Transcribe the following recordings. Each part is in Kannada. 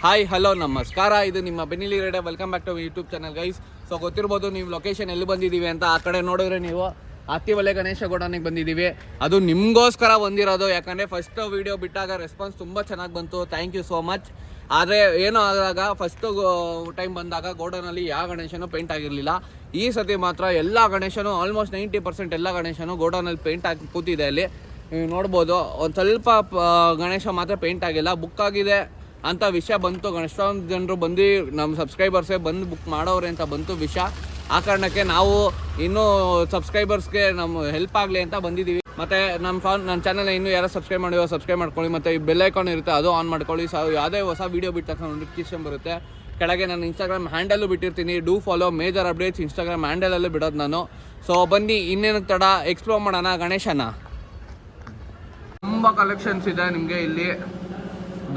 ಹಾಯ್ ಹಲೋ ನಮಸ್ಕಾರ, ಇದು ನಿಮ್ಮ ಬೆನ್ನಿಲಿ ರೇಡೆ. Welcome back to YouTube channel guys. So ಗೊತ್ತಿರ್ಬೋದು ನೀವು ಲೊಕೇಶನ್ ಎಲ್ಲಿ ಬಂದಿದ್ದೀವಿ ಅಂತ. ಆ ಕಡೆ ನೋಡಿದ್ರೆ ನೀವು ಅತ್ತಿವಲೆ ಗಣೇಶ ಗೋಡನಿಗೆ ಬಂದಿದ್ದೀವಿ. ಅದು ನಿಮಗೋಸ್ಕರ ಬಂದಿರೋದು, ಯಾಕಂದರೆ ಫಸ್ಟ್ ವೀಡಿಯೋ ಬಿಟ್ಟಾಗ ರೆಸ್ಪಾನ್ಸ್ ತುಂಬ ಚೆನ್ನಾಗಿ ಬಂತು. Thank you so much. ಆದರೆ ಏನೋ ಆದಾಗ ಫಸ್ಟು ಟೈಮ್ ಬಂದಾಗ ಗೋಡನಲ್ಲಿ ಯಾವ ಗಣೇಶನೂ ಪೇಂಟ್ ಆಗಿರಲಿಲ್ಲ. ಈ ಸತಿ ಮಾತ್ರ ಎಲ್ಲ ಗಣೇಶನೂ ಆಲ್ಮೋಸ್ಟ್ 90% ಎಲ್ಲ ಗಣೇಶನೂ ಗೋಡನಲ್ಲಿ ಪೇಂಟ್ ಆಗಿ ಕೂತಿದೆ. ಅಲ್ಲಿ ನೀವು ನೋಡ್ಬೋದು, ಒಂದು ಸ್ವಲ್ಪ ಗಣೇಶ ಮಾತ್ರ ಪೇಂಟ್ ಆಗಿಲ್ಲ, ಬುಕ್ ಆಗಿದೆ ಅಂತ ವಿಷಯ ಬಂತು. ಎಷ್ಟೊಂದು ಜನರು ಬಂದು ನಮ್ಮ ಸಬ್ಸ್ಕ್ರೈಬರ್ಸೇ ಬಂದು ಬುಕ್ ಮಾಡೋರೆ ಅಂತ ಬಂತು ವಿಷಯ. ಆ ಕಾರಣಕ್ಕೆ ನಾವು ಇನ್ನೂ ಸಬ್ಸ್ಕ್ರೈಬರ್ಸ್ಗೆ ನಮ್ಮ ಹೆಲ್ಪ್ ಆಗಲಿ ಅಂತ ಬಂದಿದ್ದೀವಿ. ಮತ್ತು ನನ್ನ ಚಾನಲ್ ಇನ್ನೂ ಯಾರು ಸಬ್ಸ್ಕ್ರೈಬ್ ಮಾಡಿರೋ ಸಬ್ಸ್ಕ್ರೈಬ್ ಮಾಡ್ಕೊಳ್ಳಿ. ಮತ್ತು ಈ ಬೆಲ್ ಐಕಾನ್ ಇರುತ್ತೆ, ಅದು ಆನ್ ಮಾಡ್ಕೊಳ್ಳಿ. ಯಾವುದೇ ಹೊಸ ವೀಡಿಯೋ ಬಿಟ್ಟ ತಕ್ಷಣ ನೋಟಿಫಿಕೇಶನ್ ಬರುತ್ತೆ. ಕೆಳಗೆ ನಾನು ಇನ್ಸ್ಟಾಗ್ರಾಮ್ ಹ್ಯಾಂಡಲ್ಲೂ ಬಿಟ್ಟಿರ್ತೀನಿ, do follow major updates Instagram ಹ್ಯಾಂಡಲಲ್ಲೂ ಬಿಡೋದು ನಾನು. ಸೊ ಬನ್ನಿ, ಇನ್ನೇನು ತಡ ಎಕ್ಸ್ಪ್ಲೋರ್ ಮಾಡೋಣ ಗಣೇಶನ. ತುಂಬ ಕಲೆಕ್ಷನ್ಸ್ ಇದೆ ನಿಮಗೆ ಇಲ್ಲಿ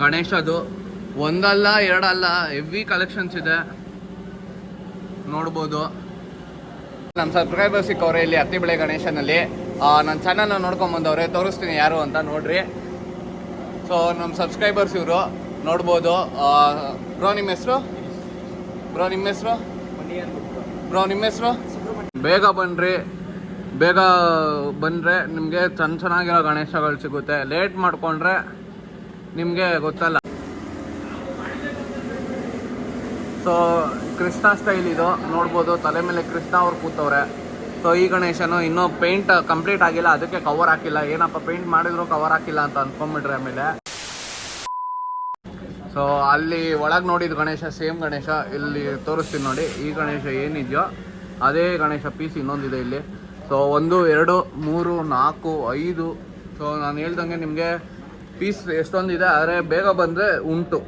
ಗಣೇಶದು. ಒಂದಲ್ಲ ಎರಡಲ್ಲ, ಹೆವಿ ಕಲೆಕ್ಷನ್ಸ್ ಇದೆ, ನೋಡ್ಬೋದು. ನಮ್ಮ ಸಬ್ಸ್ಕ್ರೈಬರ್ ಸಿಕ್ಕವ್ರೆ ಇಲ್ಲಿ ಅತ್ತಿಬೆಳೆ ಗಣೇಶನಲ್ಲಿ. ನನ್ನ ಚಾನಲ್ನ ನೋಡ್ಕೊಂಬಂದವ್ರೆ, ತೋರಿಸ್ತೀನಿ ಯಾರು ಅಂತ ನೋಡ್ರಿ. ಸೊ ನಮ್ಮ ಸಬ್ಸ್ಕ್ರೈಬರ್ಸ್ ಇವರು ನೋಡ್ಬೋದು. ಬ್ರೋ ನಿಮ್ಮ ಹೆಸರು? ಬ್ರೋ ನಿಮ್ಮ ಹೆಸರು? ಬ್ರೋ ನಿಮ್ಮ ಹೆಸರು? ಬೇಗ ಬನ್ನಿರಿ, ಬೇಗ ಬಂದರೆ ನಿಮಗೆ ಚೆನ್ನಾಗಿರೋ ಗಣೇಶಗಳು ಸಿಗುತ್ತೆ. ಲೇಟ್ ಮಾಡಿಕೊಂಡ್ರೆ ನಿಮಗೆ ಗೊತ್ತಲ್ಲ. ಸೊ ಕೃಷ್ಣ ಸ್ಟೈಲ್ ಇದು ನೋಡ್ಬೋದು, ತಲೆ ಮೇಲೆ ಕೃಷ್ಣ ಅವ್ರು ಕೂತವ್ರೆ. ಸೊ ಈ ಗಣೇಶನು ಇನ್ನೂ ಪೇಂಟ್ ಕಂಪ್ಲೀಟ್ ಆಗಿಲ್ಲ, ಅದಕ್ಕೆ ಕವರ್ ಹಾಕಿಲ್ಲ. ಏನಪ್ಪ ಪೇಂಟ್ ಮಾಡಿದ್ರು ಕವರ್ ಹಾಕಿಲ್ಲ ಅಂತ ಅಂದ್ಕೊಂಡ್ಬಿಟ್ರೆ ಆಮೇಲೆ. ಸೊ ಅಲ್ಲಿ ಒಳಗೆ ನೋಡಿದ ಗಣೇಶ ಸೇಮ್ ಗಣೇಶ ಇಲ್ಲಿ ತೋರಿಸ್ತೀನಿ ನೋಡಿ. ಈ ಗಣೇಶ ಏನಿದೆಯೋ ಅದೇ ಗಣೇಶ ಪೀಸ್ ಇನ್ನೊಂದಿದೆ ಇಲ್ಲಿ. ಸೊ 1 2 3 4 5. ಸೊ ನಾನು ಹೇಳ್ದಂಗೆ ನಿಮಗೆ ಪೀಸ್ ಎಷ್ಟೊಂದಿದೆ, ಆದರೆ ಬೇಗ ಬಂದರೆ ಉಂಟು.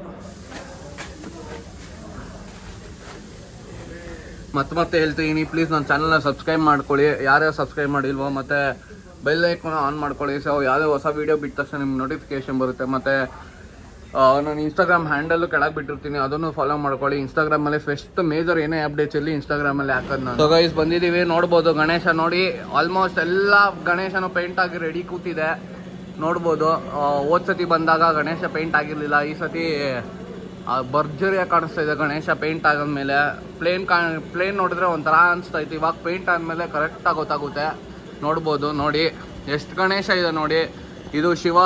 ಮತ್ತೆ ಹೇಳ್ತೀನಿ, ಪ್ಲೀಸ್ ನನ್ನ ಚಾನಲ್ನ ಸಬ್ಸ್ಕ್ರೈಬ್ ಮಾಡ್ಕೊಳ್ಳಿ, ಯಾರ್ಯಾರು ಸಬ್ಸ್ಕ್ರೈಬ್ ಮಾಡಿಲ್ವೋ. ಮತ್ತು ಬೆಲ್ ಐಕಾನ್ ಆನ್ ಮಾಡ್ಕೊಳ್ಳಿ. ಸೊ ಯಾವುದೇ ಹೊಸ ವೀಡಿಯೋ ಬಿಟ್ಟ ತಕ್ಷಣ ನಿಮ್ಗೆ ನೋಟಿಫಿಕೇಶನ್ ಬರುತ್ತೆ. ಮತ್ತು ನಾನು ಇನ್ಸ್ಟಾಗ್ರಾಮ್ ಹ್ಯಾಂಡಲ್ಲು ಕೆಳಗೆ ಬಿಟ್ಟಿರ್ತೀನಿ, ಅದನ್ನು ಫಾಲೋ ಮಾಡ್ಕೊಳ್ಳಿ. ಇನ್ಸ್ಟಾಗ್ರಾಮಲ್ಲಿ ಫಸ್ಟ್ ಮೇಜರ್ ಏನೇ ಅಪ್ಡೇಟ್ಸ್ ಇಲ್ಲಿ ಇನ್ಸ್ಟಾಗ್ರಾಮಲ್ಲಿ ಹಾಕೋದು ನಾನು. ಸೊ ಗೈಸ್ ಬಂದಿದ್ದೀವಿ, ನೋಡ್ಬೋದು ಗಣೇಶ ನೋಡಿ. ಆಲ್ಮೋಸ್ಟ್ ಎಲ್ಲ ಗಣೇಶನೂ ಪೇಂಟ್ ಆಗಿ ರೆಡಿ ಕೂತಿದೆ, ನೋಡ್ಬೋದು. ಹೋದ ಸತಿ ಬಂದಾಗ ಗಣೇಶ ಪೇಂಟ್ ಆಗಿರಲಿಲ್ಲ, ಈ ಸತಿ ಭರ್ಜರಿಯಾಗಿ ಕಾಣಿಸ್ತಾ ಇದೆ ಗಣೇಶ ಪೇಂಟ್ ಆದಮೇಲೆ. ಪ್ಲೇನ್ ನೋಡಿದ್ರೆ ಒಂಥರ ಅನಿಸ್ತೈತೆ, ಇವಾಗ ಪೇಂಟ್ ಆದಮೇಲೆ ಕರೆಕ್ಟಾಗಿ ಗೊತ್ತಾಗುತ್ತೆ. ನೋಡ್ಬೋದು ನೋಡಿ ಎಷ್ಟು ಗಣೇಶ ಇದೆ ನೋಡಿ. ಇದು ಶಿವ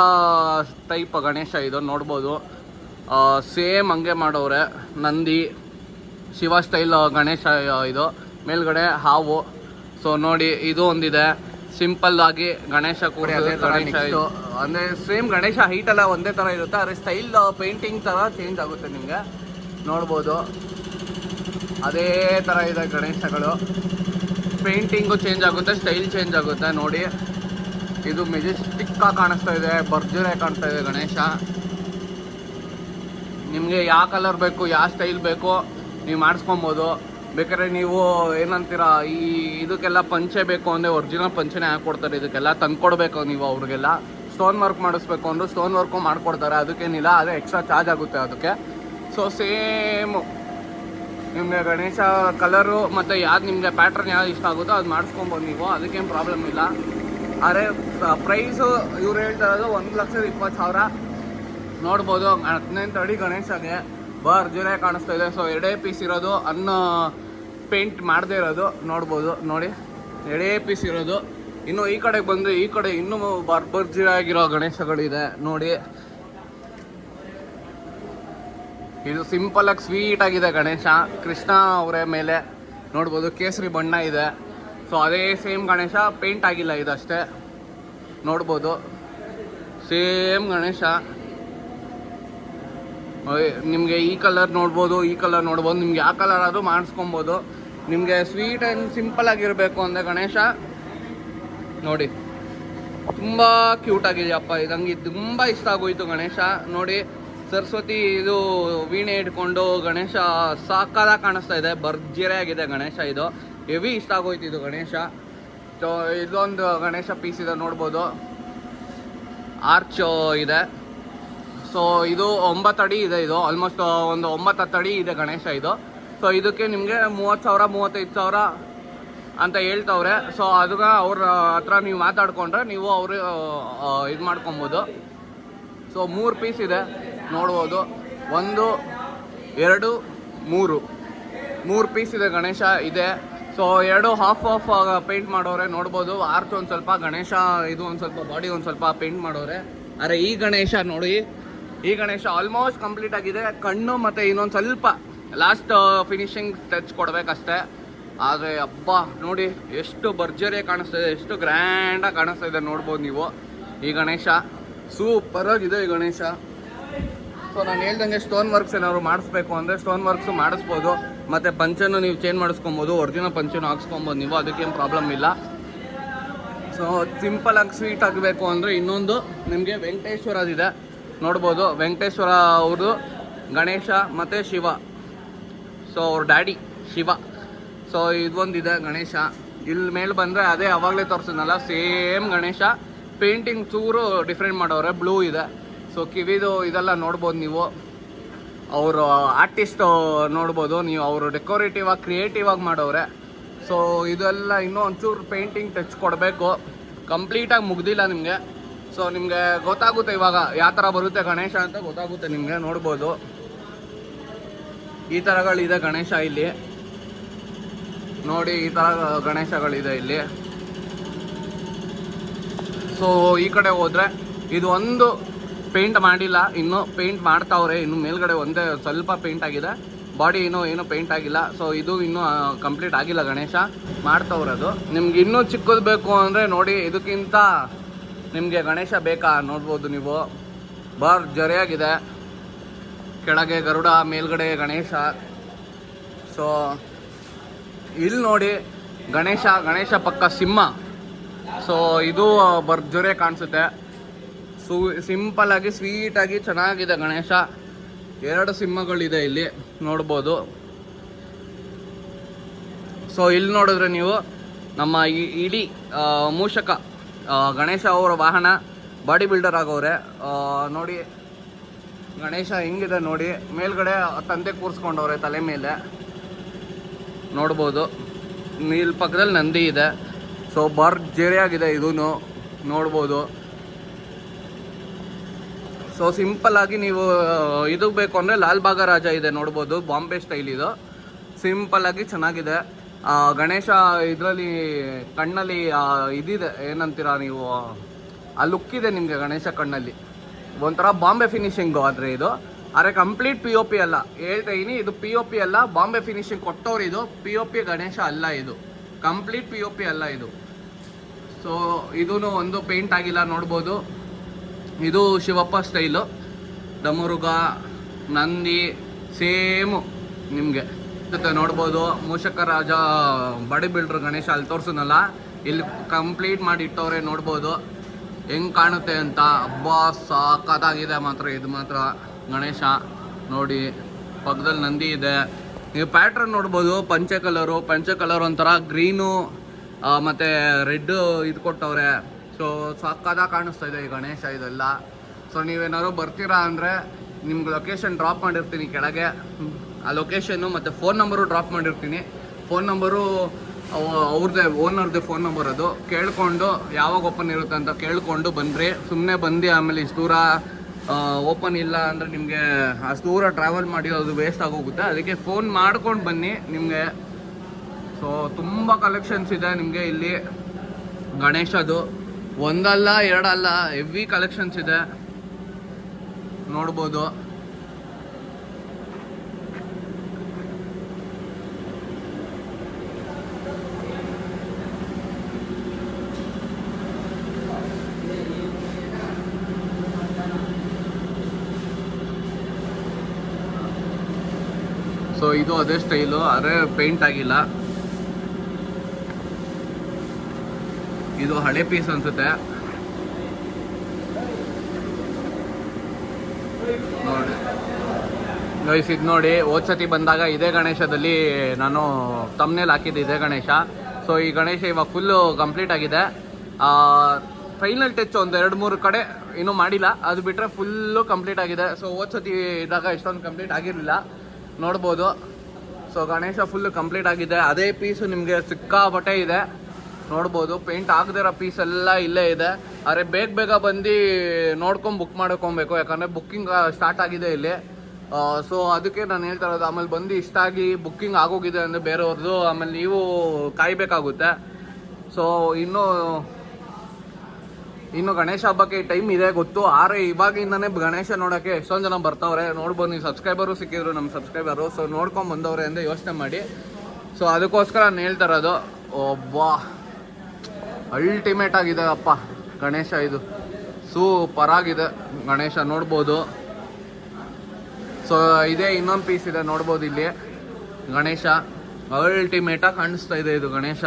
ಟೈಪ್ ಗಣೇಶ ಇದು, ನೋಡ್ಬೋದು. ಸೇಮ್ ಹಂಗೆ ಮಾಡವ್ರೆ, ನಂದಿ ಶಿವ ಸ್ಟೈಲ್ ಗಣೇಶ ಇದು. ಮೇಲ್ಗಡೆ ಹಾವು. ಸೊ ನೋಡಿ, ಇದು ಒಂದಿದೆ ಸಿಂಪಲ್ ಆಗಿ ಗಣೇಶ ಕೂಡ ಅದೇ ಗಣೇಶ ಇದು. ಅಂದರೆ ಸೇಮ್ ಗಣೇಶ ಹೈಟ್ ಎಲ್ಲ ಒಂದೇ ಥರ ಇರುತ್ತೆ, ಆದರೆ ಸ್ಟೈಲ್ ಪೇಂಟಿಂಗ್ ಥರ ಚೇಂಜ್ ಆಗುತ್ತೆ ನಿಮಗೆ, ನೋಡ್ಬೋದು. ಅದೇ ಥರ ಇದೆ ಗಣೇಶಗಳು, ಪೇಂಟಿಂಗು ಚೇಂಜ್ ಆಗುತ್ತೆ, ಸ್ಟೈಲ್ ಚೇಂಜ್ ಆಗುತ್ತೆ ನೋಡಿ. ಇದು ಮೆಜೆಸ್ಟಿಕ್ಕಾಗಿ ಕಾಣಿಸ್ತಾ ಇದೆ, ಭರ್ಜರಿಯಾಗಿ ಕಾಣಿಸ್ತಾ ಇದೆ ಗಣೇಶ. ನಿಮಗೆ ಯಾವ ಕಲರ್ ಬೇಕು, ಯಾವ ಸ್ಟೈಲ್ ಬೇಕೋ ನೀವು ಮಾಡಿಸ್ಕೊಬೋದು. ಬೇಕಾದ್ರೆ ನೀವು ಏನಂತೀರ, ಈ ಇದಕ್ಕೆಲ್ಲ ಪಂಚೆ ಬೇಕು ಅಂದರೆ ಒರಿಜಿನಲ್ ಪಂಚೆನೇ ಹಾಕ್ಕೊಡ್ತಾರೆ. ಇದಕ್ಕೆಲ್ಲ ತಂದ್ಕೊಡ್ಬೇಕು ನೀವು ಅವ್ರಿಗೆಲ್ಲ. ಸ್ಟೋನ್ ವರ್ಕ್ ಮಾಡಿಸ್ಬೇಕು ಅಂದರು ಸ್ಟೋನ್ ವರ್ಕು ಮಾಡಿಕೊಡ್ತಾರೆ, ಅದಕ್ಕೇನಿಲ್ಲ, ಅದೇ ಎಕ್ಸ್ಟ್ರಾ ಚಾರ್ಜ್ ಆಗುತ್ತೆ ಅದಕ್ಕೆ. ಸೊ ಸೇಮು ನಿಮಗೆ ಗಣೇಶ ಕಲರು ಮತ್ತು ಯಾವ್ದು ನಿಮಗೆ ಪ್ಯಾಟ್ರನ್ ಯಾವ್ದು ಇಷ್ಟ ಆಗುತ್ತೋ ಅದು ಮಾಡಿಸ್ಕೊಬೋದು ನೀವು, ಅದಕ್ಕೇನು ಪ್ರಾಬ್ಲಮ್ ಇಲ್ಲ. ಆದರೆ ಪ್ರೈಸು ಇವ್ರು ಹೇಳ್ತಾ ಇರೋದು 1,20,000. ನೋಡ್ಬೋದು 18 ಅಡಿ ಗಣೇಶಗೆ ಭರ್ಜರಿಯಾಗಿ ಕಾಣಿಸ್ತಾ ಇದೆ. ಸೊ 2 ಪೀಸ್ ಇರೋದು, ಪೇಂಟ್ ಮಾಡದೇ ಇರೋದು ನೋಡ್ಬೋದು. ನೋಡಿ 2 ಪೀಸ್ ಇರೋದು. ಇನ್ನು ಈ ಕಡೆಗೆ ಬಂದರೆ ಈ ಕಡೆ ಇನ್ನೂ ಭರ್ಜರಿಯಾಗಿರೋ ಗಣೇಶಗಳಿದೆ ನೋಡಿ. ಇದು ಸಿಂಪಲಾಗಿ ಸ್ವೀಟ್ ಆಗಿದೆ ಗಣೇಶ, ಕೃಷ್ಣ ಅವರೇ ಮೇಲೆ ನೋಡ್ಬೋದು, ಕೇಸರಿ ಬಣ್ಣ ಇದೆ. ಸೊ ಅದೇ ಸೇಮ್ ಗಣೇಶ, ಪೇಂಟ್ ಆಗಿಲ್ಲ ಇದಷ್ಟೇ, ನೋಡ್ಬೋದು. ಸೇಮ್ ಗಣೇಶ ನಿಮಗೆ ಈ ಕಲರ್ ನೋಡ್ಬೋದು, ಈ ಕಲರ್ ನೋಡ್ಬೋದು. ನಿಮ್ಗೆ ಯಾವ ಕಲರ್ ಆದರೂ ಮಾಡಿಸ್ಕೊಬೋದು. ನಿಮಗೆ ಸ್ವೀಟ್ ಆ್ಯಂಡ್ ಸಿಂಪಲ್ ಆಗಿರಬೇಕು ಅಂದರೆ ಗಣೇಶ ನೋಡಿ, ತುಂಬ ಕ್ಯೂಟಾಗಿದೆಯಪ್ಪ. ಇದಂಗೆ ತುಂಬ ಇಷ್ಟ ಆಗೋಯ್ತು ಗಣೇಶ ನೋಡಿ. ಸರಸ್ವತಿ ಇದು ವೀಣೆ ಇಟ್ಕೊಂಡು ಗಣೇಶ ಸಾಕಾಗಿ ಕಾಣಿಸ್ತಾ ಇದೆ, ಭರ್ಜರಿಯಾಗಿದೆ ಗಣೇಶ ಇದು. ಹೆವಿ ಇಷ್ಟ ಆಗೋಯ್ತು ಇದು ಗಣೇಶ. ಸೊ ಇದೊಂದು ಗಣೇಶ ಪೀಸ್ ಇದೆ, ನೋಡ್ಬೋದು. ಆರ್ಚ್ ಇದೆ. ಸೊ ಇದು 9 ಅಡಿ ಇದೆ, ಇದು ಆಲ್ಮೋಸ್ಟ್ ಒಂದು 9-10 ಅಡಿ ಇದೆ ಗಣೇಶ ಇದು. ಸೊ ಇದಕ್ಕೆ ನಿಮಗೆ 30,000 35,000 ಅಂತ ಹೇಳ್ತವ್ರೆ. ಸೊ ಅದನ್ನ ಅವ್ರ ಹತ್ರ ನೀವು ಮಾತಾಡ್ಕೊಂಡ್ರೆ ನೀವು ಅವರು ಇದು ಮಾಡ್ಕೊಬೋದು. ಸೊ 3 ಪೀಸ್ ಇದೆ ನೋಡ್ಬೋದು. 1 2 3 ಪೀಸ್ ಇದೆ ಗಣೇಶ ಇದೆ. ಸೊ 2 ಹಾಫ್ ಪೇಂಟ್ ಮಾಡೋರೆ ನೋಡ್ಬೋದು. ಆರ್ಚ್ ಒಂದು ಸ್ವಲ್ಪ, ಗಣೇಶ ಇದು ಒಂದು ಸ್ವಲ್ಪ, ಬಾಡಿ ಒಂದು ಸ್ವಲ್ಪ ಪೇಂಟ್ ಮಾಡೋರೆ. ಅರೆ ಈ ಗಣೇಶ ನೋಡಿ, ಈ ಗಣೇಶ ಆಲ್ಮೋಸ್ಟ್ ಕಂಪ್ಲೀಟ್ ಆಗಿದೆ. ಕಣ್ಣು ಮತ್ತು ಇನ್ನೊಂದು ಸ್ವಲ್ಪ ಲಾಸ್ಟ್ ಫಿನಿಶಿಂಗ್ ಟಚ್ ಕೊಡಬೇಕಷ್ಟೇ. ಆದರೆ ಹಬ್ಬ ನೋಡಿ ಎಷ್ಟು ಭರ್ಜರಿಯಾಗಿ ಕಾಣಿಸ್ತಾ ಇದೆ, ಎಷ್ಟು ಗ್ರ್ಯಾಂಡಾಗಿ ಕಾಣಿಸ್ತಾ ಇದೆ ನೋಡ್ಬೋದು ನೀವು. ಈ ಗಣೇಶ ಸೂಪರಾಗಿದೆ ಈ ಗಣೇಶ. ಸೊ ನಾನು ಹೇಳ್ದಂಗೆ ಸ್ಟೋನ್ ವರ್ಕ್ಸ್ ಏನಾದ್ರು ಮಾಡಿಸ್ಬೇಕು ಅಂದರೆ ಸ್ಟೋನ್ ವರ್ಕ್ಸು ಮಾಡಿಸ್ಬೋದು. ಮತ್ತು ಪಂಚನ್ನು ನೀವು ಚೇಂಜ್ ಮಾಡಿಸ್ಕೊಬೋದು, ಒರಿಜಿನಲ್ ಪಂಚನ್ನು ಹಾಕ್ಸ್ಕೊಬೋದು ನೀವು, ಅದಕ್ಕೇನು ಪ್ರಾಬ್ಲಮ್ ಇಲ್ಲ. ಸೊ ಸಿಂಪಲಾಗಿ ಸ್ವೀಟ್ ಆಗಬೇಕು ಅಂದರೆ ಇನ್ನೊಂದು ನಿಮಗೆ ವೆಂಕಟೇಶ್ವರದಿದೆ ನೋಡ್ಬೋದು. ವೆಂಕಟೇಶ್ವರ ಅವ್ರದ್ದು ಗಣೇಶ ಮತ್ತು ಶಿವ, ಸೊ ಅವ್ರ ಡ್ಯಾಡಿ ಶಿವ. ಸೊ ಇದೊಂದಿದೆ ಗಣೇಶ. ಇಲ್ಲಿ ಮೇಲೆ ಬಂದರೆ ಅದೇ ಅವಾಗಲೇ ತೋರಿಸಿದ್ನಲ್ಲ ಸೇಮ್ ಗಣೇಶ. ಪೇಂಟಿಂಗ್ ಚೂರು ಡಿಫ್ರೆಂಟ್ ಮಾಡೋರೆ, ಬ್ಲೂ ಇದೆ. ಸೊ ಕಿವಿದು ಇದೆಲ್ಲ ನೋಡ್ಬೋದು ನೀವು. ಅವರು ಆರ್ಟಿಸ್ಟ್ ನೋಡ್ಬೋದು ನೀವು, ಅವರು ಡೆಕೋರೇಟಿವ್ ಆಗಿ ಕ್ರಿಯೇಟಿವ್ ಆಗಿ ಮಾಡೋರೆ. ಸೊ ಇದೆಲ್ಲ ಇನ್ನೂ ಒಂಚೂರು ಪೇಂಟಿಂಗ್ ಟಚ್ ಕೊಡಬೇಕು, ಕಂಪ್ಲೀಟಾಗಿ ಮುಗ್ದಿಲ್ಲ ನಿಮಗೆ. ಸೊ ನಿಮಗೆ ಗೊತ್ತಾಗುತ್ತೆ ಇವಾಗ ಯಾವ ಥರ ಬರುತ್ತೆ ಗಣೇಶ ಅಂತ ಗೊತ್ತಾಗುತ್ತೆ ನಿಮಗೆ. ನೋಡ್ಬೋದು ಈ ಥರಗಳಿದೆ ಗಣೇಶ ಇಲ್ಲಿ ನೋಡಿ, ಈ ಥರ ಗಣೇಶಗಳಿದೆ ಇಲ್ಲಿ. ಸೊ ಈ ಕಡೆ ಹೋದರೆ ಇದು ಒಂದು ಪೇಂಟ್ ಮಾಡಿಲ್ಲ, ಇನ್ನೂ ಪೇಂಟ್ ಮಾಡ್ತಾವ್ರೆ. ಇನ್ನು ಮೇಲ್ಗಡೆ ಒಂದೇ ಸ್ವಲ್ಪ ಪೇಂಟ್ ಆಗಿದೆ, ಬಾಡಿ ಏನು ಪೇಂಟ್ ಆಗಿಲ್ಲ. ಸೊ ಇದು ಇನ್ನೂ ಕಂಪ್ಲೀಟ್ ಆಗಿಲ್ಲ ಗಣೇಶ, ಮಾಡ್ತಾವ್ರೆ ಅದು. ನಿಮ್ಗೆ ಇನ್ನೂ ಚಿಕ್ಕದು ಬೇಕು ಅಂದರೆ ನೋಡಿ, ಇದಕ್ಕಿಂತ ನಿಮಗೆ ಗಣೇಶ ಬೇಕಾ ನೋಡ್ಬೋದು ನೀವು. ಭರ್ಜರಿಯಾಗಿದೆ, ಕೆಳಗೆ ಗರುಡ, ಮೇಲ್ಗಡೆ ಗಣೇಶ. ಸೊ ಇಲ್ಲಿ ನೋಡಿ ಗಣೇಶ ಪಕ್ಕ ಸಿಂಹ. ಸೊ ಇದು ಭರ್ಜರಿ ಕಾಣಿಸುತ್ತೆ. ಸಿಂಪಲ್ಲಾಗಿ ಸ್ವೀಟಾಗಿ ಚೆನ್ನಾಗಿದೆ ಗಣೇಶ. 2 ಸಿಂಹಗಳಿದೆ ಇಲ್ಲಿ ನೋಡ್ಬೋದು. ಸೊ ಇಲ್ಲಿ ನೋಡಿದ್ರೆ ನೀವು ನಮ್ಮ ಇಡೀ ಮೂಷಕ ಗಣೇಶ ಅವರ ವಾಹನ ಬಾಡಿ ಬಿಲ್ಡರ್ ಆಗೋರೆ ನೋಡಿ. ಗಣೇಶ ಹೆಂಗಿದೆ ನೋಡಿ, ಮೇಲ್ಗಡೆ ತಂದೆ ಕೂರಿಸ್ಕೊಂಡವ್ರೆ ತಲೆ ಮೇಲೆ ನೋಡ್ಬೋದು. ಇಲ್ಲಿ ಪಕ್ಕದಲ್ಲಿ ನಂದಿ ಇದೆ. ಸೊ ಭರ್ಜರಿಯಾಗಿದೆ ಇದೂ ನೋಡ್ಬೋದು. ಸೊ ಸಿಂಪಲ್ಲಾಗಿ ನೀವು ಇದು ಬೇಕು ಅಂದರೆ ಲಾಲ್ಬಾಗ ರಾಜ ಇದೆ ನೋಡ್ಬೋದು, ಬಾಂಬೆ ಸ್ಟೈಲ್ ಇದು. ಸಿಂಪಲ್ಲಾಗಿ ಚೆನ್ನಾಗಿದೆ ಗಣೇಶ. ಇದರಲ್ಲಿ ಕಣ್ಣಲ್ಲಿ ಇದಿದೆ, ಏನಂತೀರ ನೀವು, ಆ ಲುಕ್ ಇದೆ ನಿಮಗೆ ಗಣೇಶ ಕಣ್ಣಲ್ಲಿ, ಒಂಥರ ಬಾಂಬೆ ಫಿನಿಶಿಂಗು. ಆದರೆ ಇದು ಕಂಪ್ಲೀಟ್ POP ಅಲ್ಲ, ಹೇಳ್ತಾ ಇದೀನಿ, ಇದು POP ಅಲ್ಲ, ಬಾಂಬೆ ಫಿನಿಶಿಂಗ್ ಕೊಟ್ಟವ್ರು. ಇದು POP ಗಣೇಶ ಅಲ್ಲ, ಇದು ಕಂಪ್ಲೀಟ್ POP ಅಲ್ಲ ಇದು. ಸೊ ಇದೂ ಒಂದು ಪೇಂಟ್ ಆಗಿಲ್ಲ ನೋಡ್ಬೋದು. ಇದು ಶಿವಪ್ಪ ಸ್ಟೈಲು, ಡಮರುಗ, ನಂದಿ ಸೇಮು ನಿಮಗೆ ಜೊತೆ ನೋಡ್ಬೋದು. ಮೂಷಕ ರಾಜ ಬಾಡಿ ಬಿಲ್ಡರ್ ಗಣೇಶ ಅಲ್ಲಿ ತೋರಿಸಿದ್ನಲ್ಲ, ಇಲ್ಲಿ ಕಂಪ್ಲೀಟ್ ಮಾಡಿ ಇಟ್ಟವ್ರೆ ನೋಡ್ಬೋದು ಹೆಂಗೆ ಕಾಣುತ್ತೆ ಅಂತ. ಹಬ್ಬ ಸಾಕಾಗಿದೆ ಮಾತ್ರ ಇದು ಮಾತ್ರ ಗಣೇಶ ನೋಡಿ. ಪಕ್ಕದಲ್ಲಿ ನಂದಿ ಇದೆ. ನೀವು ಪ್ಯಾಟ್ರನ್ ನೋಡ್ಬೋದು, ಪಂಚೆ ಕಲರ್ ಒಂಥರ ಗ್ರೀನು ಮತ್ತು ರೆಡ್ ಇದು ಕೊಟ್ಟವ್ರೆ. ಸೊ ಸಕ್ಕದಾಗಿ ಕಾಣಿಸ್ತಾ ಇದೆ ಈ ಗಣೇಶ ಇದೆಲ್ಲ. ಸೊ ನೀವೇನಾದ್ರು ಬರ್ತೀರಾ ಅಂದರೆ ನಿಮ್ಗೆ ಲೊಕೇಶನ್ ಡ್ರಾಪ್ ಮಾಡಿರ್ತೀನಿ ಕೆಳಗೆ, ಆ ಲೊಕೇಶನ್ನು ಮತ್ತು ಫೋನ್ ನಂಬರು ಡ್ರಾಪ್ ಮಾಡಿರ್ತೀನಿ. ಫೋನ್ ನಂಬರು ಅವ್ರದ್ದೇ ಓನರ್ದೇ ಫೋನ್ ನಂಬರ್, ಅದು ಕೇಳಿಕೊಂಡು ಯಾವಾಗ ಓಪನ್ ಇರುತ್ತೆ ಅಂತ ಕೇಳಿಕೊಂಡು ಬನ್ನಿರಿ. ಸುಮ್ಮನೆ ಬಂದು ಆಮೇಲೆ ಇಷ್ಟು ದೂರ ಓಪನ್ ಇಲ್ಲ ಅಂದರೆ ನಿಮಗೆ ಅಷ್ಟು ದೂರ ಟ್ರಾವೆಲ್ ಮಾಡಿ ಅದು ವೇಸ್ಟ್ ಆಗೋಗುತ್ತೆ. ಅದಕ್ಕೆ ಫೋನ್ ಮಾಡ್ಕೊಂಡು ಬನ್ನಿ ನಿಮಗೆ. ಸೊ ತುಂಬ ಕಲೆಕ್ಷನ್ಸ್ ಇದೆ ನಿಮಗೆ ಇಲ್ಲಿ ಗಣೇಶದು, ಒಂದಲ್ಲ ಎರಡಲ್ಲ, ಹೆವಿ ಕಲೆಕ್ಷನ್ಸ್ ಇದೆ ನೋಡ್ಬೋದು. ಸೊ ಇದು ಅದೇ ಸ್ಟೈಲು, ಅದೇ ಪೇಂಟ್ ಆಗಿಲ್ಲ. ಇದು ಹಳೆ ಪೀಸ್ ಅನ್ಸುತ್ತೆ ನೋಡಿ ಗೈಸ್. ಇದು ನೋಡಿ, ಹೋದ ಸತಿ ಬಂದಾಗ ಇದೇ ಗಣೇಶದಲ್ಲಿ ನಾನು ತಮ್ನೇಲ್ ಹಾಕಿದ್ದೆ ಇದೇ ಗಣೇಶ. ಸೊ ಈ ಗಣೇಶ ಇವಾಗ ಫುಲ್ಲು ಕಂಪ್ಲೀಟ್ ಆಗಿದೆ. ಫೈನಲ್ ಟಚ್ ಒಂದು 2-3 ಕಡೆ ಇನ್ನೂ ಮಾಡಿಲ್ಲ, ಅದು ಬಿಟ್ಟರೆ ಫುಲ್ಲು ಕಂಪ್ಲೀಟ್ ಆಗಿದೆ. ಸೊ ಹೋದ ಸತಿ ಇದ್ದಾಗ ಇಷ್ಟೊಂದು ಕಂಪ್ಲೀಟ್ ಆಗಿರಲಿಲ್ಲ ನೋಡ್ಬೋದು. ಸೊ ಗಣೇಶ ಫುಲ್ಲು ಕಂಪ್ಲೀಟ್ ಆಗಿದೆ. ಅದೇ ಪೀಸು ನಿಮಗೆ ಸಿಕ್ಕಾಪಟ್ಟೆ ಇದೆ ನೋಡ್ಬೋದು. ಪೇಂಟ್ ಆಗದಿರೋ ಪೀಸ್ ಎಲ್ಲ ಇಲ್ಲೇ ಇದೆ. ಆದರೆ ಬೇಗ ಬಂದು ನೋಡ್ಕೊಂಡು ಬುಕ್ ಮಾಡ್ಕೊಬೇಕು, ಯಾಕಂದರೆ ಬುಕ್ಕಿಂಗ್ ಸ್ಟಾರ್ಟ್ ಆಗಿದೆ ಇಲ್ಲಿ. ಸೊ ಅದಕ್ಕೆ ನಾನು ಹೇಳ್ತಾ ಇರೋದು. ಆಮೇಲೆ ಬಂದು ಇಷ್ಟ ಆಗಿ ಬುಕ್ಕಿಂಗ್ ಆಗೋಗಿದೆ ಅಂದರೆ ಬೇರೆಯವ್ರದ್ದು, ಆಮೇಲೆ ನೀವು ಕಾಯಬೇಕಾಗುತ್ತೆ. ಸೊ ಇನ್ನು ಗಣೇಶ ಹಬ್ಬಕ್ಕೆ ಟೈಮ್ ಇದೆ ಗೊತ್ತು. ಇವಾಗಿಂದನೇ ಗಣೇಶ ನೋಡೋಕ್ಕೆ ಎಷ್ಟೊಂದು ಜನ ಬರ್ತಾವ್ರೆ. ನೋಡ್ಬೋದು, ನೀವು ಸಬ್ಸ್ಕ್ರೈಬರು ಸಿಕ್ಕಿದ್ರು ನಮ್ಮ ಸಬ್ಸ್ಕ್ರೈಬರು. ಸೊ ನೋಡ್ಕೊಂಡು ಬಂದವ್ರೆ ಅಂದರೆ ಯೋಚನೆ ಮಾಡಿ. ಸೊ ಅದಕ್ಕೋಸ್ಕರ ನಾನು ಹೇಳ್ತಾ ಇರೋದು. ಒಬ್ಬ ಅಲ್ಟಿಮೇಟ್ ಆಗಿದೆ ಅಪ್ಪ ಗಣೇಶ, ಇದು ಸೂಪರ್ ಆಗಿದೆ ಗಣೇಶ, ನೋಡ್ಬೋದು. ಸೊ ಇದೇ ಇನ್ನೊಂದು ಪೀಸ್ ಇದೆ, ನೋಡ್ಬೋದು ಇಲ್ಲಿ ಗಣೇಶ ಅಲ್ಟಿಮೇಟಾಗಿ ಕಾಣಿಸ್ತಾ ಇದೆ. ಇದು ಗಣೇಶ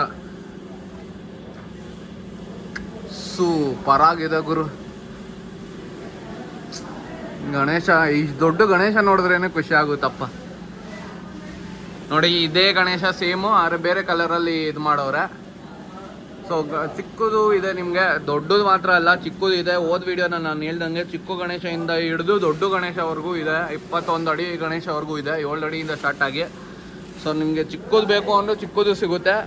ಸೂಪರ್ ಆಗಿದೆ ಗುರು. ಗಣೇಶ ಇಷ್ಟು ದೊಡ್ಡ ಗಣೇಶ ನೋಡಿದ್ರೇನೆ ಖುಷಿ ಆಗುತ್ತಪ್ಪ. ನೋಡಿ ಇದೇ ಗಣೇಶ ಸೇಮು, ಆದರೆ ಬೇರೆ ಕಲರಲ್ಲಿ ಇದು ಮಾಡವ್ರೆ. ಸೊ ಚಿಕ್ಕದು ಇದೆ ನಿಮಗೆ, ದೊಡ್ಡದು ಮಾತ್ರ ಅಲ್ಲ ಚಿಕ್ಕದು ಇದೆ. ಹೋದ ವಿಡಿಯೋನ ನಾನು ಹೇಳ್ದಂಗೆ ಚಿಕ್ಕ ಗಣೇಶದಿಂದ ಹಿಡಿದು ದೊಡ್ಡ ಗಣೇಶವರೆಗೂ ಇದೆ. 21 ಅಡಿ ಗಣೇಶವರೆಗೂ ಇದೆ, 7 ಅಡಿಯಿಂದ ಸ್ಟಾರ್ಟ್ ಆಗಿ. ಸೊ ನಿಮಗೆ ಚಿಕ್ಕದು ಬೇಕು ಅಂದರೆ ಚಿಕ್ಕದು ಸಿಗುತ್ತೆ,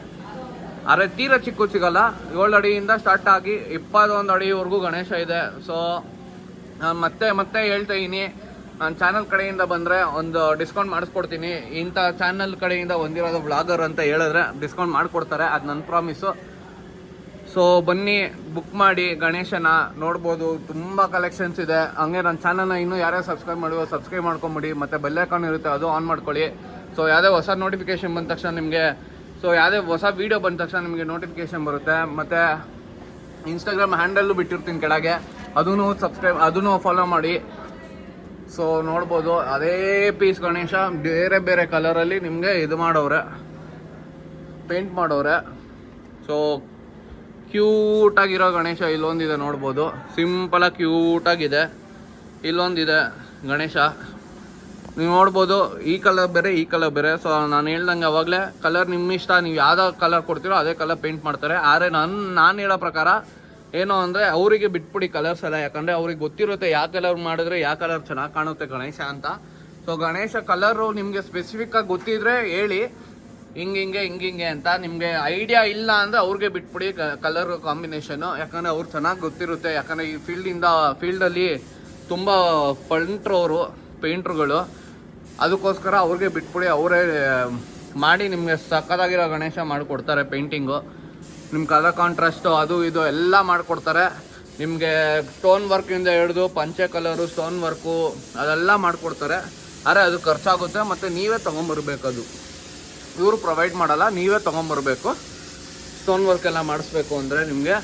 ಆದರೆ ತೀರಾ ಚಿಕ್ಕದು ಸಿಗಲ್ಲ. 7 ಅಡಿಯಿಂದ ಸ್ಟಾರ್ಟ್ ಆಗಿ 21 ಅಡಿವರೆಗೂ ಗಣೇಶ ಇದೆ. ಸೊ ನಾನು ಮತ್ತೆ ಹೇಳ್ತಾ ಇದ್ದೀನಿ, ನನ್ನ ಚಾನಲ್ ಕಡೆಯಿಂದ ಬಂದರೆ ಒಂದು ಡಿಸ್ಕೌಂಟ್ ಮಾಡಿಸ್ಕೊಡ್ತೀನಿ. ಇಂಥ ಚಾನಲ್ ಕಡೆಯಿಂದ ಬಂದಿರೋದು ವ್ಲಾಗರ್ ಅಂತ ಹೇಳಿದ್ರೆ ಡಿಸ್ಕೌಂಟ್ ಮಾಡಿಕೊಡ್ತಾರೆ, ಅದು ನನ್ನ ಪ್ರಾಮಿಸು. ಸೊ ಬನ್ನಿ, ಬುಕ್ ಮಾಡಿ, ಗಣೇಶನ ನೋಡ್ಬೋದು. ತುಂಬ ಕಲೆಕ್ಷನ್ಸ್ ಇದೆ. ಹಂಗೆ ನನ್ನ ಚಾನಲ್ನ ಇನ್ನೂ ಯಾರ್ಯಾರು ಸಬ್ಸ್ಕ್ರೈಬ್ ಮಾಡ್ಕೊಂಬಿಡಿ. ಮತ್ತು ಬೆಲ್ ಐಕಾನ್ ಇರುತ್ತೆ, ಅದು ಆನ್ ಮಾಡ್ಕೊಳ್ಳಿ. ಸೊ ಯಾವುದೇ ಹೊಸ ನೋಟಿಫಿಕೇಷನ್ ಬಂದ ತಕ್ಷಣ ನಿಮಗೆ, ಸೊ ಯಾವುದೇ ಹೊಸ ವೀಡಿಯೋ ಬಂದ ತಕ್ಷಣ ನಿಮಗೆ ನೋಟಿಫಿಕೇಷನ್ ಬರುತ್ತೆ. ಮತ್ತು ಇನ್ಸ್ಟಾಗ್ರಾಮ್ ಹ್ಯಾಂಡಲ್ಲು ಬಿಟ್ಟಿರ್ತೀನಿ ಕೆಳಗೆ, ಅದನ್ನು ಫಾಲೋ ಮಾಡಿ. ಸೊ ನೋಡ್ಬೋದು ಅದೇ ಪೀಸ್ ಗಣೇಶ ಬೇರೆ ಬೇರೆ ಕಲರಲ್ಲಿ ನಿಮಗೆ ಇದು ಮಾಡವ್ರೆ, ಪೇಂಟ್ ಮಾಡವ್ರೆ. ಸೊ ಕ್ಯೂಟಾಗಿರೋ ಗಣೇಶ ಇಲ್ಲೊಂದಿದೆ, ನೋಡ್ಬೋದು. ಸಿಂಪಲಾಗಿ ಕ್ಯೂಟಾಗಿದೆ. ಇಲ್ಲೊಂದಿದೆ ಗಣೇಶ, ನೀವು ನೋಡ್ಬೋದು. ಈ ಕಲರ್ ಬೇರೆ, ಈ ಕಲರ್ ಬೇರೆ. ಸೊ ನಾನು ಹೇಳ್ದಂಗೆ ಅವಾಗಲೇ ಕಲರ್ ನಿಮ್ಮ ಇಷ್ಟ, ನೀವು ಯಾವ್ದು ಕಲರ್ ಕೊಡ್ತೀರೋ ಅದೇ ಕಲರ್ ಪೇಂಟ್ ಮಾಡ್ತಾರೆ. ಆದರೆ ನಾನು ಹೇಳೋ ಪ್ರಕಾರ ಏನು ಅಂದರೆ ಅವರಿಗೆ ಬಿಟ್ಬಿಡಿ ಕಲರ್ಸ್ ಎಲ್ಲ, ಯಾಕಂದರೆ ಅವ್ರಿಗೆ ಗೊತ್ತಿರುತ್ತೆ ಯಾವ ಕಲರ್ ಮಾಡಿದ್ರೆ ಯಾವ ಕಲರ್ ಚೆನ್ನಾಗಿ ಕಾಣುತ್ತೆ ಗಣೇಶ ಅಂತ. ಸೊ ಗಣೇಶ ಕಲರು ನಿಮಗೆ ಸ್ಪೆಸಿಫಿಕ್ಕಾಗಿ ಗೊತ್ತಿದ್ರೆ ಹೇಳಿ, ಹಿಂಗೆ ಅಂತ. ನಿಮಗೆ ಐಡಿಯಾ ಇಲ್ಲ ಅಂದರೆ ಅವ್ರಿಗೆ ಬಿಟ್ಬಿಡಿ ಕಲರ್ ಕಾಂಬಿನೇಷನು, ಯಾಕಂದರೆ ಅವ್ರು ಚೆನ್ನಾಗಿ ಗೊತ್ತಿರುತ್ತೆ. ಯಾಕಂದರೆ ಈ ಫೀಲ್ಡಲ್ಲಿ ತುಂಬ ಪೇಂಟ್ರುಗಳು, ಅದಕ್ಕೋಸ್ಕರ ಅವ್ರಿಗೆ ಬಿಟ್ಬಿಡಿ. ಅವರೇ ಮಾಡಿ ನಿಮಗೆ ಸಕ್ಕತ್ತಾಗಿರೋ ಗಣೇಶ ಮಾಡಿಕೊಡ್ತಾರೆ. ಪೇಂಟಿಂಗು ನಿಮ್ಮ ಕಲರ್ ಕಾಂಟ್ರಾಸ್ಟು ಅದು ಇದು ಎಲ್ಲ ಮಾಡಿಕೊಡ್ತಾರೆ. ನಿಮಗೆ ಸ್ಟೋನ್ ವರ್ಕಿಂದ ಹಿಡಿದು ಪಂಚೆ ಕಲರು, ಸ್ಟೋನ್ ವರ್ಕು ಅದೆಲ್ಲ ಮಾಡಿಕೊಡ್ತಾರೆ. ಆದರೆ ಅದು ಖರ್ಚಾಗುತ್ತೆ, ಮತ್ತು ನೀವೇ ತೊಗೊಂಬರ್ಬೇಕು. ಅದು ಇವರು ಪ್ರೊವೈಡ್ ಮಾಡಲ್ಲ, ನೀವೇ ತೊಗೊಂಬರ್ಬೇಕು ಸ್ಟೋನ್ ವರ್ಕ್ ಎಲ್ಲ ಮಾಡಿಸ್ಬೇಕು ಅಂದರೆ ನಿಮಗೆ.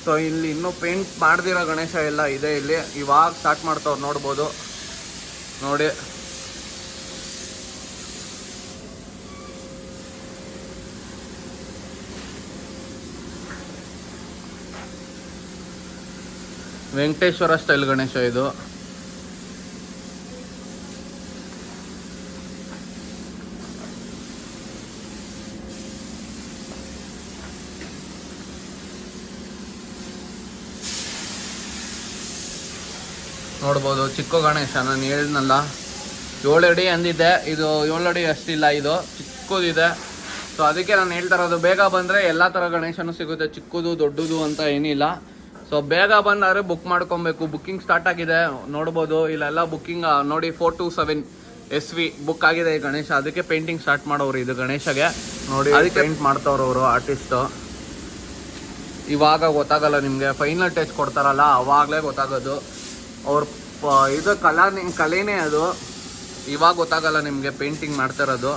ಸೊ ಇಲ್ಲಿ ಇನ್ನೂ ಪೇಂಟ್ ಮಾಡ್ದಿರೋ ಗಣೇಶ ಎಲ್ಲ ಇದೆ. ಇಲ್ಲಿ ಇವಾಗ ಸ್ಟಾರ್ಟ್ ಮಾಡ್ತಾವ್ರು, ನೋಡ್ಬೋದು. ನೋಡಿ ವೆಂಕಟೇಶ್ವರ ಸ್ಟೈಲ್ ಗಣೇಶ ಇದು. ನೋಡ್ಬೋದು ಚಿಕ್ಕ ಗಣೇಶ, ನಾನು ಹೇಳಿದ್ನಲ್ಲ 7 ಅಡಿ ಅಂದಿದ್ದೆ, ಇದು 7 ಅಡಿ ಅಷ್ಟಿಲ್ಲ, ಇದು ಚಿಕ್ಕದಿದೆ. ಸೊ ಅದಕ್ಕೆ ನಾನು ಹೇಳ್ತಾ ಇರೋದು, ಬೇಗ ಬಂದರೆ ಎಲ್ಲ ಥರ ಗಣೇಶನೂ ಸಿಗುತ್ತೆ, ಚಿಕ್ಕದು ದೊಡ್ಡದು ಅಂತ ಏನಿಲ್ಲ. ಸೊ ಬೇಗ ಬಂದರೆ ಬುಕ್ ಮಾಡ್ಕೊಬೇಕು. ಬುಕ್ಕಿಂಗ್ ಸ್ಟಾರ್ಟ್ ಆಗಿದೆ, ನೋಡ್ಬೋದು. ಇಲ್ಲೆಲ್ಲ ಬುಕ್ಕಿಂಗ್ ನೋಡಿ 427 SV ಬುಕ್ ಆಗಿದೆ ಈ ಗಣೇಶ. ಅದಕ್ಕೆ ಪೇಂಟಿಂಗ್ ಸ್ಟಾರ್ಟ್ ಮಾಡೋರು ಇದು ಗಣೇಶಗೆ. ನೋಡಿ ಅದಕ್ಕೆ ಪೇಂಟ್ ಮಾಡ್ತವ್ರು ಅವರು ಆರ್ಟಿಸ್ಟು. ಇವಾಗ ಗೊತ್ತಾಗಲ್ಲ ನಿಮಗೆ, ಫೈನಲ್ ಟಚ್ ಕೊಡ್ತಾರಲ್ಲ ಅವಾಗಲೇ ಗೊತ್ತಾಗೋದು. ಅವ್ರ ಇದು ಕಲೆನೇ ಅದು. ಇವಾಗ ಗೊತ್ತಾಗಲ್ಲ ನಿಮಗೆ ಪೇಂಟಿಂಗ್ ಮಾಡ್ತಿರೋದು.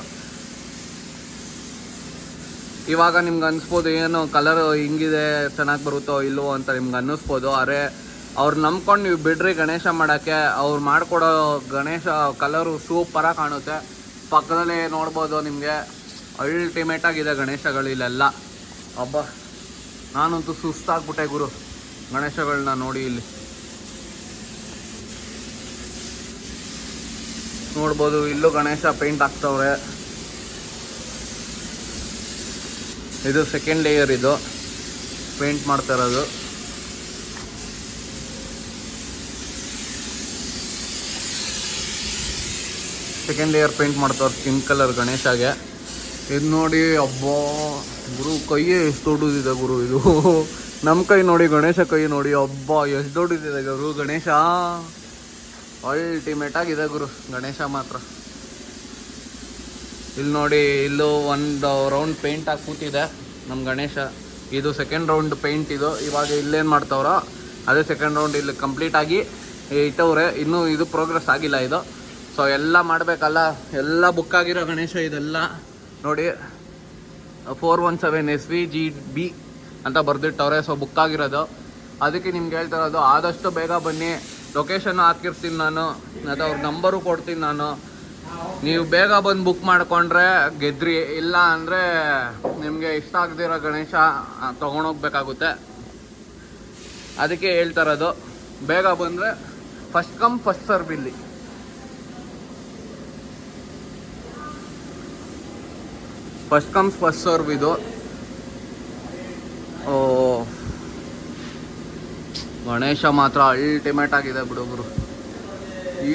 ಇವಾಗ ನಿಮ್ಗೆ ಅನಿಸ್ಬೋದು ಏನು ಕಲರ್ ಹಿಂಗಿದೆ, ಚೆನ್ನಾಗಿ ಬರುತ್ತೋ ಇಲ್ವೋ ಅಂತ ನಿಮ್ಗೆ ಅನ್ನಿಸ್ಬೋದು. ಆದರೆ ಅವ್ರು ನಂಬ್ಕೊಂಡು ನೀವು ಬಿಡ್ರಿ ಗಣೇಶ ಮಾಡೋಕ್ಕೆ. ಅವ್ರು ಮಾಡಿಕೊಡೋ ಗಣೇಶ ಕಲರು ಸೂಪರಾಗಿ ಕಾಣುತ್ತೆ. ಪಕ್ಕದಲ್ಲೇ ನೋಡ್ಬೋದು ನಿಮಗೆ, ಅಲ್ಟಿಮೇಟಾಗಿದೆ ಗಣೇಶಗಳು ಇಲ್ಲೆಲ್ಲ. ಅಬ್ಬಾ, ನಾನಂತೂ ಸುಸ್ತಾಗ್ಬಿಟ್ಟೆ ಗುರು ಗಣೇಶಗಳನ್ನ ನೋಡಿ. ಇಲ್ಲಿ ನೋಡ್ಬೋದು, ಇಲ್ಲೂ ಗಣೇಶ ಪೇಂಟ್ ಹಾಕ್ತವ್ರೆ. ಇದು ಸೆಕೆಂಡ್ ಲೇಯರ್, ಇದು ಪೇಂಟ್ ಮಾಡ್ತಾ ಇರೋದು. ಸೆಕೆಂಡ್ ಲೇಯರ್ ಪೇಂಟ್ ಮಾಡ್ತಾವ್ರೆ ಸ್ಕಿನ್ ಕಲರ್ ಗಣೇಶಗೆ. ಇದು ನೋಡಿ, ಅಬ್ಬಾ ಗುರು ಕೈಯೇ ಎಷ್ಟು ದೊಡ್ಡದಿದೆ ಗುರು. ಇದು ನಮ್ಮ ಕೈ ನೋಡಿ, ಗಣೇಶ ಕೈ ನೋಡಿ, ಅಬ್ಬಾ ಎಷ್ಟು ದೊಡ್ಡದಿದೆ ಗುರು ಗಣೇಶ. ಅಲ್ಟಿಮೇಟ್ ಆಗಿದೆ ಗುರು ಗಣೇಶ ಮಾತ್ರ. ಇಲ್ಲಿ ನೋಡಿ, ಇಲ್ಲೂ ಒಂದು ರೌಂಡ್ ಪೇಂಟ್ ಆಗಿ ಕೂತಿದೆ ನಮ್ಮ ಗಣೇಶ. ಇದು ಸೆಕೆಂಡ್ ರೌಂಡ್ ಪೇಂಟ್. ಇದು ಇವಾಗ ಇಲ್ಲೇನು ಮಾಡ್ತಾವ್ರೋ ಅದೇ ಸೆಕೆಂಡ್ ರೌಂಡ್ ಇಲ್ಲಿ ಕಂಪ್ಲೀಟ್ ಆಗಿ ಇಟ್ಟವ್ರೆ. ಇನ್ನೂ ಇದು ಪ್ರೋಗ್ರೆಸ್ ಆಗಿಲ್ಲ ಇದು. ಸೊ ಎಲ್ಲ ಮಾಡಬೇಕಲ್ಲ, ಎಲ್ಲ ಬುಕ್ ಆಗಿರೋ ಗಣೇಶ ಇದೆಲ್ಲ ನೋಡಿ. 417 SVGB ಅಂತ ಬರೆದಿಟ್ಟವ್ರೆ. ಸೊ ಬುಕ್ ಆಗಿರೋದು. ಅದಕ್ಕೆ ನಿಮ್ಗೆ ಹೇಳ್ತಾ ಇರೋದು, ಆದಷ್ಟು ಬೇಗ ಬನ್ನಿ. ಲೊಕೇಶನ್ ಹಾಕಿರ್ತೀನಿ ನಾನು, ಮತ್ತು ಅವ್ರ ನಂಬರು ಕೊಡ್ತೀನಿ ನಾನು. ನೀವು ಬೇಗ ಬಂದು ಬುಕ್ ಮಾಡಿಕೊಂಡ್ರೆ ಗೆದ್ರಿ, ಇಲ್ಲ ಅಂದರೆ ನಿಮಗೆ ಇಷ್ಟ ಆಗದಿರೋ ಗಣೇಶ ತೊಗೊಂಡೋಗ್ಬೇಕಾಗುತ್ತೆ. ಅದಕ್ಕೆ ಹೇಳ್ತಾ ಇರೋದು, ಬೇಗ ಬಂದರೆ ಫಸ್ಟ್ ಕಮ್ ಫಸ್ಟ್ ಸರ್ವ್ ಇಲ್ಲಿ. ಫಸ್ಟ್ ಕಮ್ಸ್ ಫಸ್ಟ್ ಸರ್ವ್ ಇದು. ಓ ಗಣೇಶ ಮಾತ್ರ ಅಲ್ಟಿಮೇಟ್ ಆಗಿದೆ ಬಿಡುಗರು.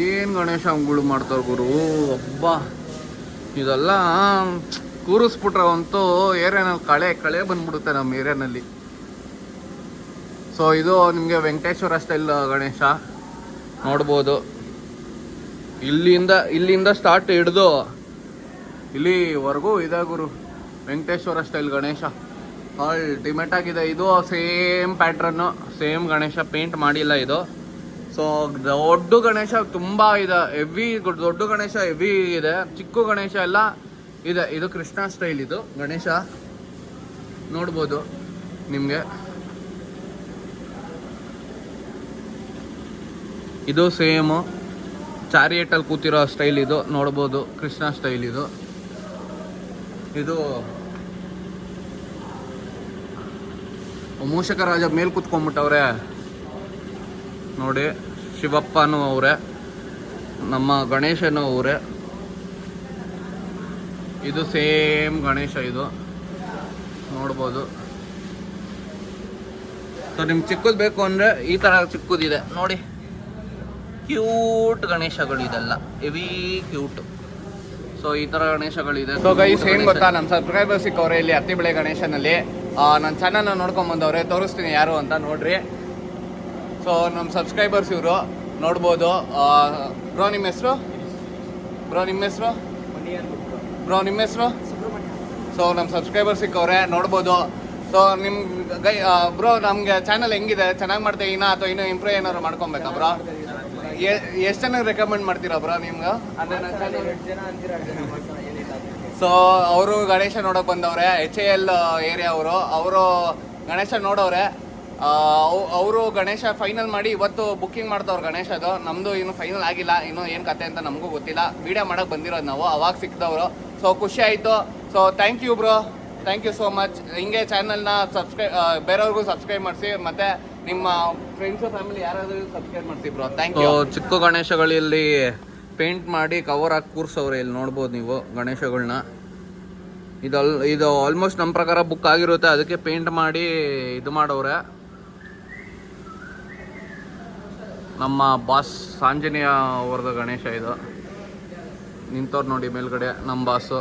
ಏನು ಗಣೇಶ ಹಂಗಳು ಮಾಡ್ತಾರೆ ಗುರು. ಒಬ್ಬ ಇದೆಲ್ಲ ಕೂರಿಸ್ಬಿಟ್ರೆ ಅಂತೂ ಏರಿಯಾನಲ್ಲಿ ಕಳೆ ಬಂದ್ಬಿಡುತ್ತೆ ನಮ್ಮ ಏರಿಯಾನಲ್ಲಿ. ಸೊ ಇದು ನಿಮಗೆ ವೆಂಕಟೇಶ್ವರ ಸ್ಟೈಲ್ ಗಣೇಶ ನೋಡ್ಬೋದು. ಇಲ್ಲಿಂದ ಸ್ಟಾರ್ಟ್ ಹಿಡ್ದು ಇಲ್ಲಿವರೆಗೂ ಇದೆ ಗುರು ವೆಂಕಟೇಶ್ವರ ಸ್ಟೈಲ್ ಗಣೇಶ. ಅಲ್ಟಿಮೇಟ್ ಆಗಿದೆ. ಇದು same pattern, same Ganesha, paint ಮಾಡಿಲ್ಲ ಇದು. ಸೊ ದೊಡ್ಡ ಗಣೇಶ ತುಂಬ ಇದೆ, ಹೆವಿ ದೊಡ್ಡ ಗಣೇಶ ಹೆವಿ ಇದೆ. ಚಿಕ್ಕ ಗಣೇಶ ಎಲ್ಲ ಇದೆ. ಇದು ಕೃಷ್ಣ ಸ್ಟೈಲ್ ಇದು ಗಣೇಶ ನೋಡ್ಬೋದು ನಿಮಗೆ. ಇದು ಸೇಮು ಚಾರಿಯೇಟಲ್ಲಿ ಕೂತಿರೋ ಸ್ಟೈಲ್ ಇದು ನೋಡ್ಬೋದು, ಕೃಷ್ಣ ಸ್ಟೈಲ್ ಇದು. ಇದು ಮೂಷಕ ರಾಜ ಮೇಲ್ ಕೂತ್ಕೊಂಡ್ಬಿಟ್ಟವ್ರೆ ನೋಡಿ. ಶಿವಪ್ಪನೂ ಅವರೇ, ನಮ್ಮ ಗಣೇಶನೂ ಅವರೇ. ಇದು ಸೇಮ್ ಗಣೇಶ ಇದು ನೋಡ್ಬೋದು. ಸೊ ನಿಮ್ಗೆ ಚಿಕ್ಕದು ಬೇಕು ಅಂದರೆ ಈ ಥರ ಚಿಕ್ಕದಿದೆ ನೋಡಿ. ಕ್ಯೂಟ್ ಗಣೇಶಗಳು ಇದೆಲ್ಲ, ಹೆವಿ ಕ್ಯೂಟ್. ಸೊ ಈ ಥರ ಗಣೇಶಗಳಿದೆ. ಸೊ ಗೈಸ್ ಏನು ಗೊತ್ತಾ, ನಮ್ಮ ಸಬ್ಸ್ಕ್ರೈಬರ್ಸ್ ಸಿಕ್ಕವ್ರೆ ಇಲ್ಲಿ ಹತ್ತಿಬೆಳೆ ಗಣೇಶನಲ್ಲಿ. ನನ್ನ ಚಾನಲ್ನ ನೋಡ್ಕೊಂಬಂದವ್ರೆ, ತೋರಿಸ್ತೀನಿ ಯಾರು ಅಂತ ನೋಡ್ರಿ. ಸೊ ನಮ್ಮ ಸಬ್ಸ್ಕ್ರೈಬರ್ಸ್ ಇವರು ನೋಡ್ಬೋದು. ಬ್ರೋ ನಿಮ್ಮ ಹೆಸರು? ಬ್ರೋ ನಿಮ್ಮ ಹೆಸರು? ಬ್ರೋ ನಿಮ್ಮ ಹೆಸರು? ಸೊ ನಮ್ಮ ಸಬ್ಸ್ಕ್ರೈಬರ್ಸ್ ಸಿಕ್ಕವ್ರೆ ನೋಡ್ಬೋದು. ಸೊ ನಿಮ್ಮ ಬ್ರೋ ನಮಗೆ ಚಾನಲ್ ಹೆಂಗಿದೆ, ಚೆನ್ನಾಗಿ ಮಾಡ್ತೀವಿನಾ ಅಥವಾ ಇನ್ನೂ ಇಂಪ್ರೂವ್ ಏನಾದ್ರು ಮಾಡ್ಕೊಬೇಕಾ ಬ್ರೋ? ಎಷ್ಟು ಚೆನ್ನಾಗಿ ರೆಕಮೆಂಡ್ ಮಾಡ್ತೀರಾ ಬ್ರೋ ನಿಮ್ಗೆ? ಅಂದರೆ ನನ್ನ ಚಾನಲ್ ಸೊ ಅವರು ಗಣೇಶ ನೋಡೋಕೆ ಬಂದವ್ರೆ, HAL ಏರಿಯಾ ಅವರು ಗಣೇಶ ನೋಡೋರೆ. ಅವರು ಗಣೇಶ ಫೈನಲ್ ಮಾಡಿ ಇವತ್ತು ಬುಕ್ಕಿಂಗ್ ಮಾಡ್ತವ್ರು ಗಣೇಶದು. ನಮ್ಮದು ಇನ್ನೂ ಫೈನಲ್ ಆಗಿಲ್ಲ, ಇನ್ನೂ ಏನು ಕತೆ ಅಂತ ನಮಗೂ ಗೊತ್ತಿಲ್ಲ. ವೀಡಿಯೋ ಮಾಡೋಕೆ ಬಂದಿರೋದು ನಾವು, ಅವಾಗ ಸಿಕ್ಕಿದವರು. ಸೊ ಖುಷಿ ಆಯಿತು. So thank you bro, thank you so much. ಹಿಂಗೆ ಚಾನಲ್ನ ಬೇರೆಯವ್ರಿಗೂ ಸಬ್ಸ್ಕ್ರೈಬ್ ಮಾಡಿಸಿ, ಮತ್ತು ನಿಮ್ಮ ಫ್ರೆಂಡ್ಸು ಫ್ಯಾಮಿಲಿ ಯಾರಾದರೂ ಸಬ್ಸ್ಕ್ರೈಬ್ ಮಾಡಿಸಿ ಬ್ರೋ. Thank you. ಚಿಕ್ಕ ಗಣೇಶಗಳಲ್ಲಿ ಪೇಂಟ್ ಮಾಡಿ ಕವರ್ ಹಾಕಿ ಕೂರ್ಸವ್ರೆ. ಇಲ್ಲಿ ನೋಡ್ಬೋದು ನೀವು ಗಣೇಶಗಳನ್ನ. ಇದು ಆಲ್ಮೋಸ್ಟ್ ನಮ್ಮ ಪ್ರಕಾರ ಬುಕ್ ಆಗಿರುತ್ತೆ, ಅದಕ್ಕೆ ಪೇಂಟ್ ಮಾಡಿ ಇದು ಮಾಡವ್ರೆ. ನಮ್ಮ ಬಾಸ್ ಆಂಜನೇಯ ಅವ್ರದ್ದು ಗಣೇಶ ಇದು. ನಿಂತವ್ರು ನೋಡಿ ಮೇಲ್ಗಡೆ ನಮ್ಮ ಬಾಸು.